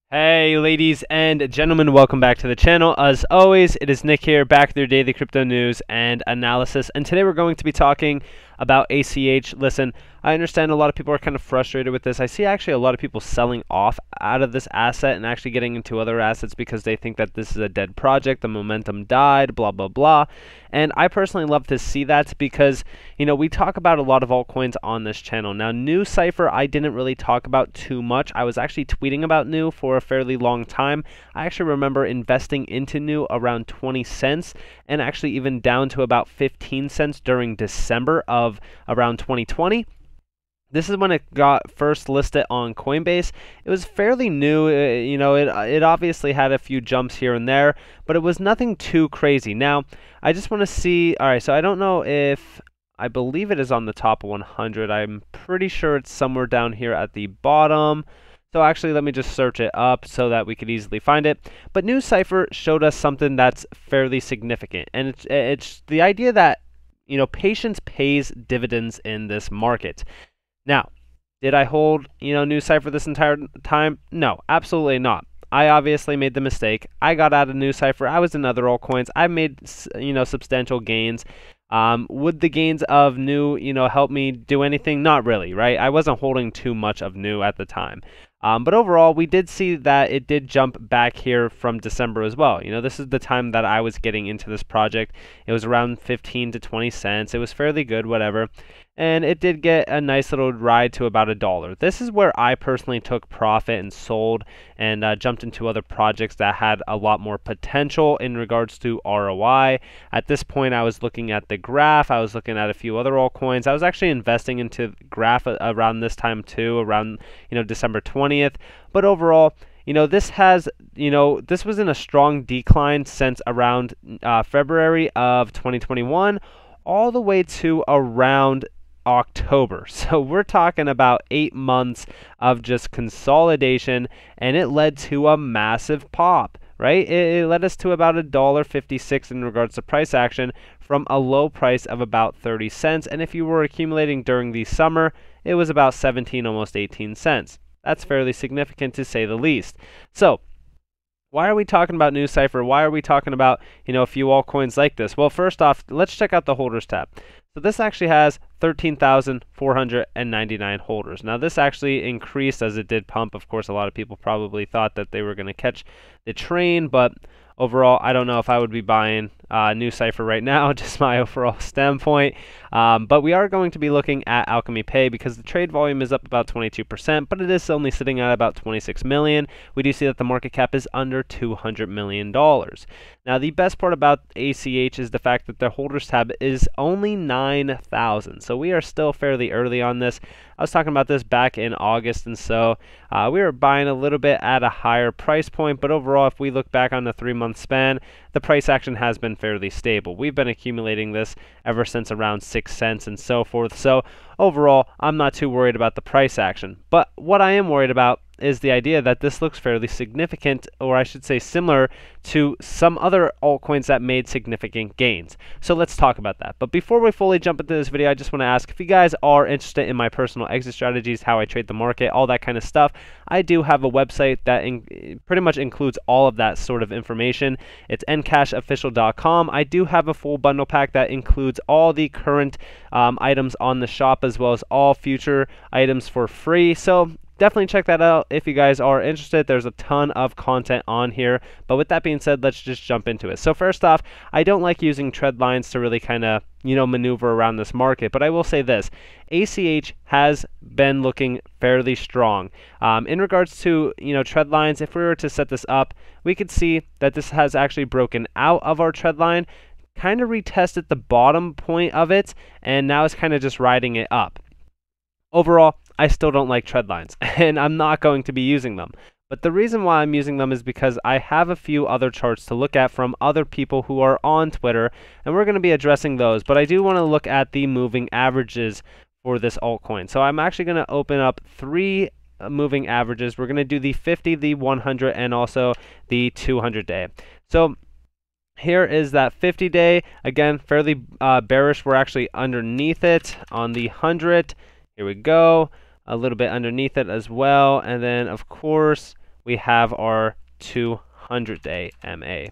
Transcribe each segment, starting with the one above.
Hey ladies and gentlemen, welcome back to the channel. As always, it is Nick here, back with your daily crypto news and analysis. And today we're going to be talking about ACH. Listen, I understand a lot of people are kind of frustrated with this. I see actually a lot of people selling off out of this asset and actually getting into other assets because they think that this is a dead project, the momentum died, blah, blah, blah. And I personally love to see that because, you know, we talk about a lot of altcoins on this channel. Now, Nucypher, I didn't really talk about too much. I was actually tweeting about Nu for a fairly long time. I actually remember investing into Nu around 20 cents and actually even down to about 15 cents during December of around 2020. This is when it got first listed on Coinbase. It was fairly new, it obviously had a few jumps here and there, but it was nothing too crazy. Now, I just want to see, alright, so I don't know if, I believe it is on the top 100. I'm pretty sure it's somewhere down here at the bottom. So actually, let me just search it up so that we could easily find it. But Nucypher showed us something that's fairly significant, and it's the idea that, you know, patience pays dividends in this market. Now, did I hold, Nucypher this entire time? No, absolutely not. I obviously made the mistake. I got out of Nucypher. I was in other altcoins. I made, substantial gains. Would the gains of Nu, help me do anything? Not really, right? I wasn't holding too much of Nu at the time. But overall, we did see that it did jump back here from December as well. This is the time that I was getting into this project. It was around 15 to 20 cents. It was fairly good, whatever. And it did get a nice little ride to about $1. This is where I personally took profit and sold and jumped into other projects that had a lot more potential in regards to ROI. At this point, I was looking at the graph. I was looking at a few other altcoins. I was actually investing into graph around this time too, around December 20th. But overall, this was in a strong decline since around February of 2021 all the way to around October. So we're talking about 8 months of just consolidation, and it led to a massive pop, right? It led us to about $1.56 in regards to price action from a low price of about 30 cents. And if you were accumulating during the summer, it was about 17, almost 18 cents. That's fairly significant to say the least. So why are we talking about Nucypher? Why are we talking about, a few altcoins like this? Well, first off, let's check out the holders tab. So this actually has 13,499 holders. Now this actually increased as it did pump. Of course, a lot of people probably thought that they were going to catch the train, but overall, I don't know if I would be buying Nucypher right now, just my overall standpoint. But we are going to be looking at Alchemy Pay because the trade volume is up about 22%, but it is only sitting at about 26 million. We do see that the market cap is under $200 million. Now, the best part about ACH is the fact that the holders tab is only 9,000. So we are still fairly early on this. I was talking about this back in August, and so we were buying a little bit at a higher price point, but overall, if we look back on the 3-month span, the price action has been fairly stable. We've been accumulating this ever since around 6 cents and so forth. So overall, I'm not too worried about the price action. But what I am worried about is the idea that this looks fairly significant, or I should say similar to some other altcoins that made significant gains. So let's talk about that. But before we fully jump into this video, I just want to ask if you guys are interested in my personal exit strategies, how I trade the market, all that kind of stuff. I do have a website that pretty much includes all of that sort of information. It's NCashOfficial.com. I do have a full bundle pack that includes all the current items on the shop as well as all future items for free. So definitely check that out if you guys are interested. There's a ton of content on here. But with that being said, let's just jump into it. So first off, I don't like using trend lines to really kind of, maneuver around this market. But I will say this, ACH has been looking fairly strong. In regards to, trend lines, if we were to set this up, we could see that this has actually broken out of our trend line, kind of retested the bottom point of it, and now it's kind of just riding it up. Overall, I still don't like trend lines, and I'm not going to be using them. But the reason why I'm using them is because I have a few other charts to look at from other people who are on Twitter, and we're going to be addressing those. But I do want to look at the moving averages for this altcoin. So I'm actually going to open up 3 moving averages. We're going to do the 50, the 100, and also the 200 day. So here is that 50 day. Again, fairly bearish. We're actually underneath it on the 100. Here we go. A little bit underneath it as well. And then, of course, we have our 200-day MA.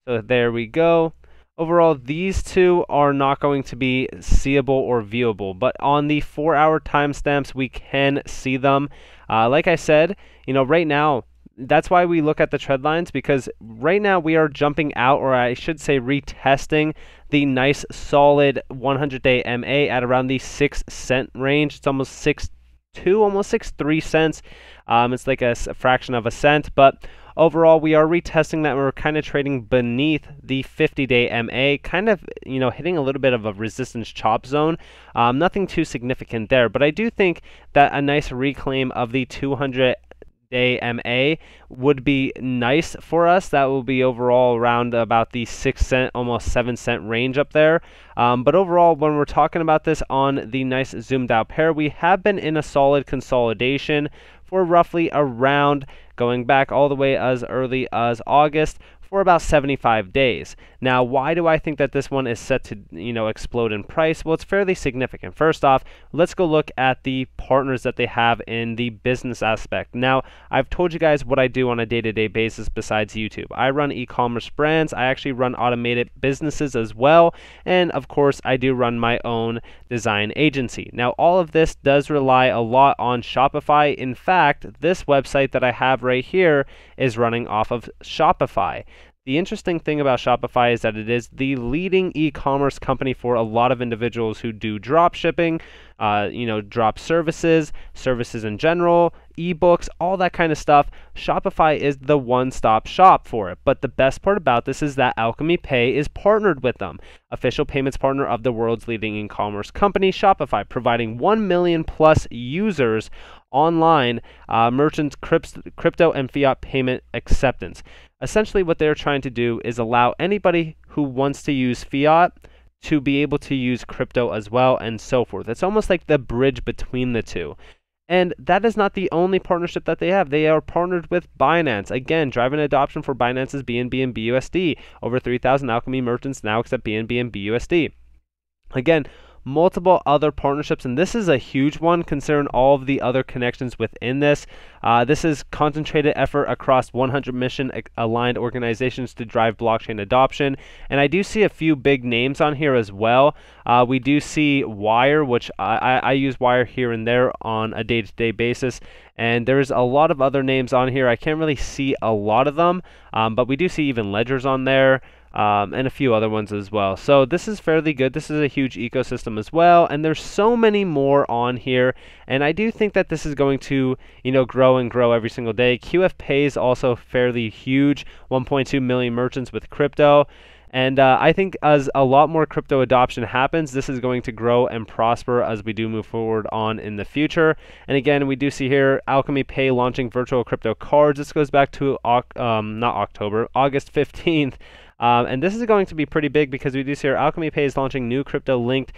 So there we go. Overall, these two are not going to be seeable or viewable, but on the 4-hour timestamps, we can see them. Like I said, right now, that's why we look at the trend lines, because right now we are jumping out, or I should say retesting the nice solid 100-day MA at around the 6 cent range. It's almost 6.2, almost 6.3 cents. It's like a fraction of a cent, but overall, we are retesting that. We're kind of trading beneath the 50-day MA, kind of, hitting a little bit of a resistance chop zone. Nothing too significant there, but I do think that a nice reclaim of the 200-day MA would be nice for us. That will be overall around about the 6 cent, almost 7 cent range up there. But overall, when we're talking about this on the nice zoomed out pair, we have been in a solid consolidation for roughly around, going back all the way as early as August, for about 75 days. Now, why do I think that this one is set to, explode in price? Well, it's fairly significant. First off, let's go look at the partners that they have in the business aspect. Now, I've told you guys what I do on a day-to-day basis besides YouTube. I run e-commerce brands. I actually run automated businesses as well. And of course, I do run my own design agency. Now, all of this does rely a lot on Shopify. In fact, this website that I have right here is running off of Shopify. The interesting thing about Shopify is that it is the leading e-commerce company for a lot of individuals who do drop shipping, drop services in general, ebooks, all that kind of stuff. Shopify is the one-stop shop for it. But the best part about this is that Alchemy Pay is partnered with them, official payments partner of the world's leading e-commerce company, Shopify, providing 1 million plus users online, merchants, crypto, and fiat payment acceptance. Essentially, what they're trying to do is allow anybody who wants to use fiat to be able to use crypto as well, and so forth. It's almost like the bridge between the two. And that is not the only partnership that they have. They are partnered with Binance. Again, driving adoption for Binance's BNB and BUSD. Over 3,000 Alchemy merchants now accept BNB and BUSD. Again, multiple other partnerships, and this is a huge one considering all of the other connections within this. This is concentrated effort across 100 mission-aligned organizations to drive blockchain adoption, and I do see a few big names on here as well. We do see Wire, which I use Wire here and there on a day-to-day basis, and there's a lot of other names on here. I can't really see a lot of them, but we do see even Ledgers on there. And a few other ones as well. So this is fairly good. This is a huge ecosystem as well, and there's so many more on here, and I do think that this is going to grow and grow every single day. QF Pay is also fairly huge, 1.2 million merchants with crypto, and I think as a lot more crypto adoption happens, this is going to grow and prosper as we do move forward on in the future. And again, we do see here Alchemy Pay launching virtual crypto cards. This goes back to August 15th. And this is going to be pretty big because we do see our Alchemy Pay is launching new crypto-linked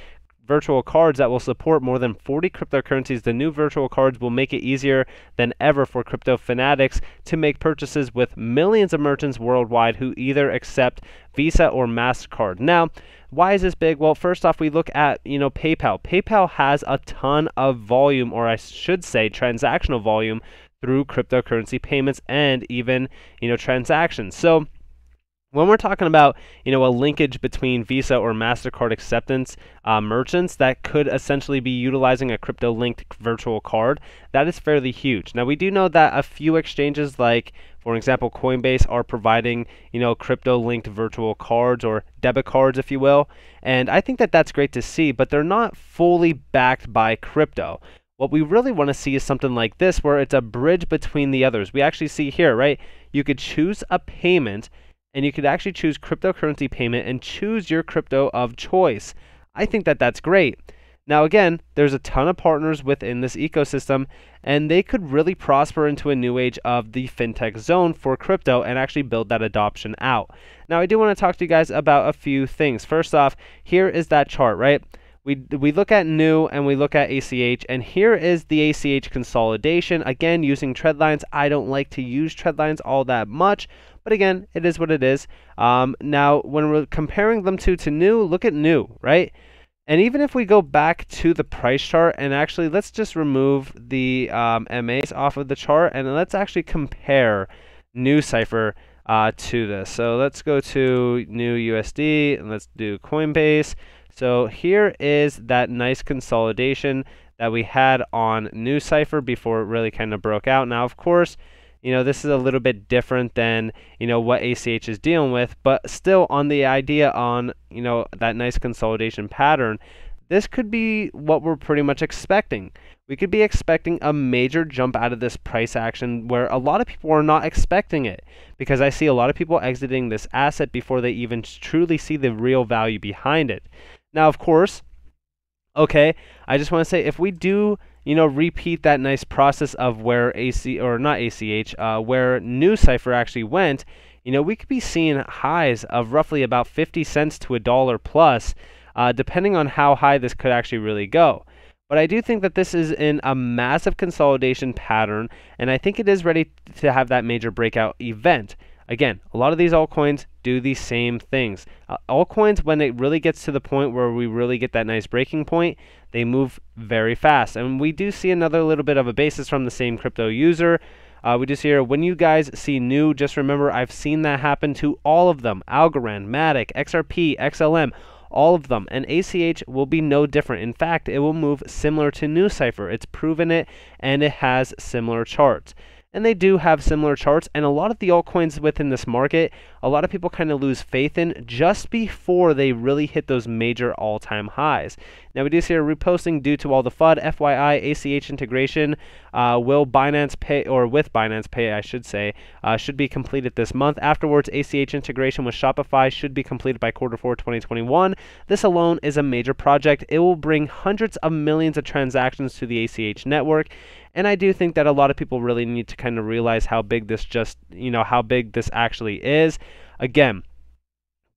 virtual cards that will support more than 40 cryptocurrencies. The new virtual cards will make it easier than ever for crypto fanatics to make purchases with millions of merchants worldwide who either accept Visa or MasterCard. Now, why is this big? Well, first off, we look at PayPal. PayPal has a ton of volume, or I should say transactional volume, through cryptocurrency payments and even transactions. So when we're talking about, a linkage between Visa or MasterCard acceptance merchants that could essentially be utilizing a crypto-linked virtual card, that is fairly huge. Now, we do know that a few exchanges like, for example, Coinbase are providing, crypto-linked virtual cards or debit cards, if you will. And I think that that's great to see, but they're not fully backed by crypto. What we really want to see is something like this, where it's a bridge between the others. We actually see here, right? You could choose a payment, and you could actually choose cryptocurrency payment and choose your crypto of choice. I think that that's great. Now again, there's a ton of partners within this ecosystem, and they could really prosper into a new age of the fintech zone for crypto and actually build that adoption out. Now I do want to talk to you guys about a few things. First off, here is that chart, right? We look at new and we look at ACH, and here is the ACH consolidation. Again, using trend lines. I don't like to use trend lines all that much, but again, it is what it is. Now, when we're comparing them to new, look at new, right? And even if we go back to the price chart, and actually let's just remove the MAs off of the chart, and let's actually compare Nucypher to this. So let's go to new USD and let's do Coinbase. So here is that nice consolidation that we had on Nucypher before it really kind of broke out. Now, of course, this is a little bit different than, what ACH is dealing with, but still on the idea on, that nice consolidation pattern, this could be what we're pretty much expecting. We could be expecting a major jump out of this price action where a lot of people are not expecting it, because I see a lot of people exiting this asset before they even truly see the real value behind it. Now, of course, okay, I just want to say, if we do, repeat that nice process of where where Nucypher actually went, we could be seeing highs of roughly about 50 cents to $1 plus, depending on how high this could actually really go. But I do think that this is in a massive consolidation pattern, and I think it is ready to have that major breakout event. Again, a lot of these altcoins do the same things. Altcoins, when it really gets to the point where we really get that nice breaking point, they move very fast. And we do see another little bit of a basis from the same crypto user. We just hear, when you guys see new, just remember I've seen that happen to all of them. Algorand, Matic, XRP, XLM, all of them. And ACH will be no different. In fact, it will move similar to Nucypher. It's proven it, and it has similar charts. And they do have similar charts, and a lot of the altcoins within this market, a lot of people kind of lose faith in just before they really hit those major all-time highs. Now we do see a reposting due to all the FUD. FYI, ACH integration will Binance Pay, or with Binance Pay, I should say, should be completed this month. Afterwards, ACH integration with Shopify should be completed by Q4 2021. This alone is a major project. It will bring hundreds of millions of transactions to the ACH network. And I do think that a lot of people really need to kind of realize how big this how big this actually is. Again,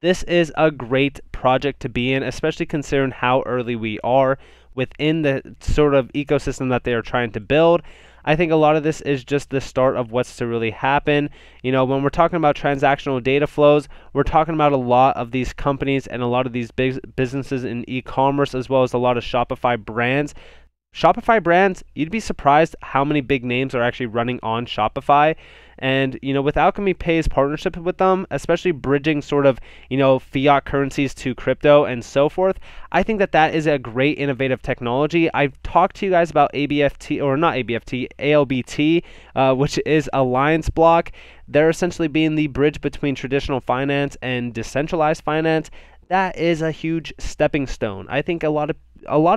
this is a great project to be in, especially considering how early we are within the sort of ecosystem that they are trying to build. I think a lot of this is just the start of what's to really happen. When we're talking about transactional data flows, we're talking about a lot of these companies and a lot of these big businesses in e-commerce, as well as a lot of Shopify brands. Shopify brands, you'd be surprised how many big names are actually running on Shopify. And, with Alchemy Pay's partnership with them, especially bridging sort of, fiat currencies to crypto and so forth, I think that that is a great innovative technology. I've talked to you guys about ABFT, or not ABFT, ALBT, which is Alliance Block. They're essentially being the bridge between traditional finance and decentralized finance. That is a huge stepping stone. I think a lot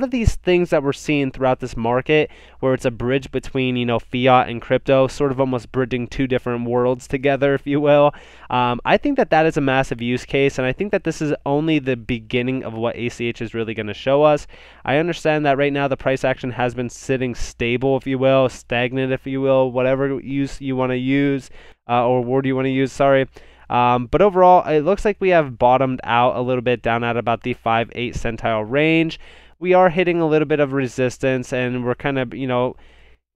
of these things that we're seeing throughout this market, where it's a bridge between fiat and crypto, sort of almost bridging two different worlds together, if you will. I think that that is a massive use case, and I think that this is only the beginning of what ACH is really going to show us. I understand that right now the price action has been sitting stable, if you will, stagnant, if you will, whatever use you want to use, or word you want to use, sorry. But overall, it looks like we have bottomed out a little bit down at about the 5-8 centile range. We are hitting a little bit of resistance, and we're kind of,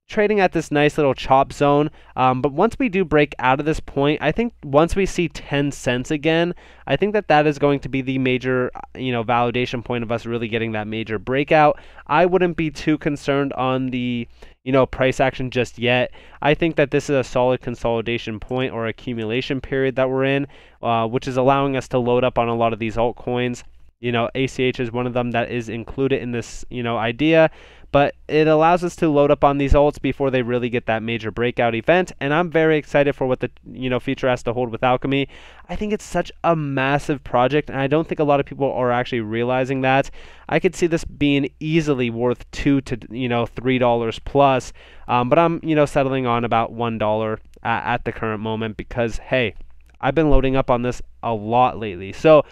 trading at this nice little chop zone. But once we do break out of this point, I think once we see 10 cents again, I think that that is going to be the major, validation point of us really getting that major breakout. I wouldn't be too concerned on the, price action just yet. I think that this is a solid consolidation point or accumulation period that we're in, which is allowing us to load up on a lot of these altcoins. ACH is one of them that is included in this, idea, but it allows us to load up on these alts before they really get that major breakout event. And I'm very excited for what the, future has to hold with Alchemy. I think it's such a massive project, and I don't think a lot of people are actually realizing that. I could see this being easily worth $2 to, $3 plus, but I'm, settling on about $1 at the current moment because, hey, I've been loading up on this a lot lately. So,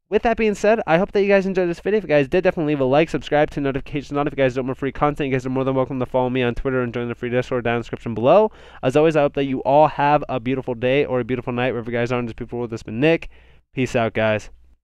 with that being said, I hope that you guys enjoyed this video. If you guys did, definitely leave a like, subscribe to notifications on. If you guys want more free content, you guys are more than welcome to follow me on Twitter and join the free Discord down in the description below. As always, I hope that you all have a beautiful day or a beautiful night wherever you guys are. And just before this, been Nick. Peace out, guys.